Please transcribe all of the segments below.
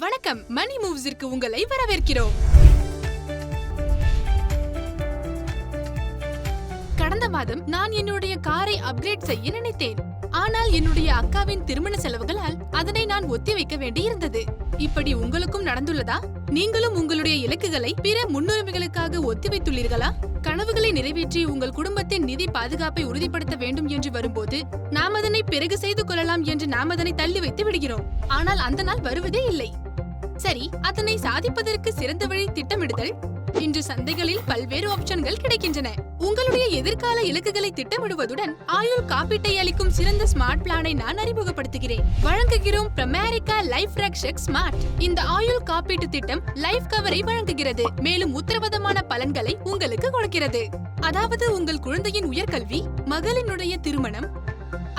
வணக்கம், மணி மூவ்ஸிற்கு உங்களை வரவேற்கிறோம். கடந்த மாதம் நான் என்னுடைய காரை அப்கிரேட் செய்ய நினைத்தேன். ஆனால் என்னுடைய அக்காவின் திருமண செலவுகளால் அதனை நான் ஒத்திவைக்க வேண்டியிருந்தது. இப்படி உங்களுக்கும் நடந்துள்ளதா? நீங்களும் உங்களுடைய இலக்குகளை பிற முன்னுரிமைகளுக்காக ஒத்திவைத்துள்ளீர்களா? கனவுகளை நிறைவேற்றி உங்கள் குடும்பத்தின் நிதி பாதுகாப்பை உறுதிப்படுத்த வேண்டும் என்று வரும்போது நாம் அதனை பிறகு செய்து கொள்ளலாம் என்று நாம் அதனை தள்ளி வைத்து விடுகிறோம். ஆனால் அந்த நாள் வருவதே இல்லை. சரி, அதனை சாதிப்பதற்கு சிறந்த வழி திட்டமிடுதல். இன்று சந்தைகளில் பல்வேறு ஆப்ஷன்கள் கிடைக்கின்றன. உங்களுடைய எதிர்கால இலக்குகளை திட்டமிடுவதுடன் ஆயுள் காப்பீட்டை அளிக்கும் சிறந்த ஸ்மார்ட் பிளானை நான் அறிமுகப்படுத்துகிறேன். வழங்குகிறோம் பிரைமரிக்கா லைஃப் ரக்ஷக் ஸ்மார்ட். இந்த ஆயுள் காப்பீட்டு திட்டம் லைஃப் கவரை வழங்குகிறது, மேலும் உத்தரவாதமான பலன்களை உங்களுக்கு கொடுக்கிறது. அதாவது உங்கள் குழந்தையின் உயர்கல்வி, மகளினுடைய திருமணம்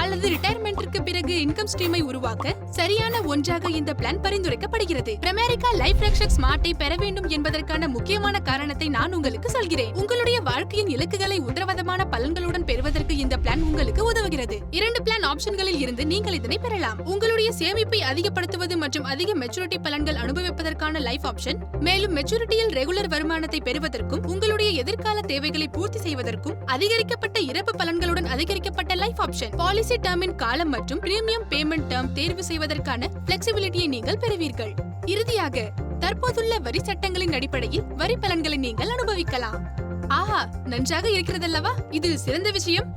அல்லது ரிட்டையர்மென்ட்டிற்கு பிறகு இன்கம் ஸ்ட்ரீமை உருவாக்க சரியான ஒன்றாக இந்த பிளான் பரிந்துரைக்கப்படுகிறது. பிரைமரிக்கா லைஃப் ரக்ஷக் ஸ்மார்ட்டை பெற வேண்டும் என்பதற்கான முக்கியமான காரணத்தை நான் உங்களுக்கு சொல்கிறேன். உங்களுடைய வாழ்க்கையின் இலக்குகளை உத்தரவாதமான பலன்களுடன் பெறுவதற்கு இந்த பிளான் உங்களுக்கு உதவுகிறது. 2 பிளான் ஆப்ஷன்களில் இருந்து நீங்கள் இதனை பெறலாம். உங்களுடைய சேமிப்பை அதிகப்படுத்துவது மற்றும் அதிக மெச்சூரிட்டி பலன்கள் அனுபவிப்பதற்கான லைஃப் ஆப்ஷன், மேலும் மெச்சூரிட்டியில் ரெகுலர் வருமானத்தை பெறுவதற்கும் உங்களுடைய எதிர்கால தேவைகளை பூர்த்தி செய்வதற்கும் அதிகரிக்கப்பட்ட இறப்பு பலன்களுடன் அதிகரிக்கப்பட்ட லைஃப் ஆப்ஷன். பாலிசி டேர்மின் காலம் மற்றும் பிரீமியம் பேமெண்ட் டேர்ம் தேர்வு செய்வதற்கான பிளெக்சிபிலிட்டியை நீங்கள் பெறுவீர்கள். இறுதியாக, தற்போதுள்ள வரி சட்டங்களின் அடிப்படையில் வரி பலன்களை நீங்கள் அனுபவிக்கலாம். ஆஹா, நன்றாக இருக்கிறதல்லவா? இது சிறந்த விஷயம்.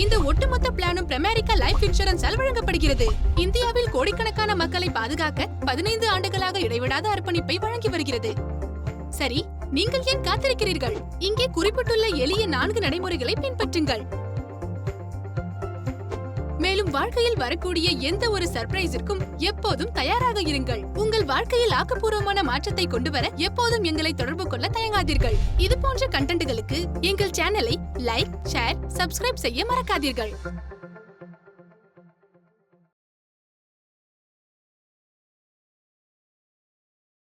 இந்த ஒட்டுமொத்த பிளானும் பிரைமரிக்கா லைஃப் இன்சூரன்ஸால் வழங்கப்படுகிறது. இந்தியாவில் கோடிக்கணக்கான மக்களை பாதுகாக்க 15 ஆண்டுகளாக இடைவிடாத அர்ப்பணிப்பை வழங்கி வருகிறது. சரி, நீங்கள் ஏன் காத்திருக்கிறீர்கள்? இங்கே குறிப்பிட்டுள்ள எளிய 4 நடைமுறைகளை பின்பற்றுங்கள். மேலும் வாழ்க்கையில் வரக்கூடிய எந்த ஒரு சர்ப்ரைஸிற்கும் எப்போதும் தயாராக இருங்கள். உங்கள் வாழ்க்கையில் ஆக்கப்பூர்வமான மாற்றத்தை கொண்டு வர எப்போதும் எங்களை தொடர்பு கொள்ள தயங்காதீர்கள். இது போன்ற கண்டென்ட்களுக்கு எங்கள் சேனலை லைக், ஷேர், சப்ஸ்கிரைப் செய்ய மறக்காதீர்கள்.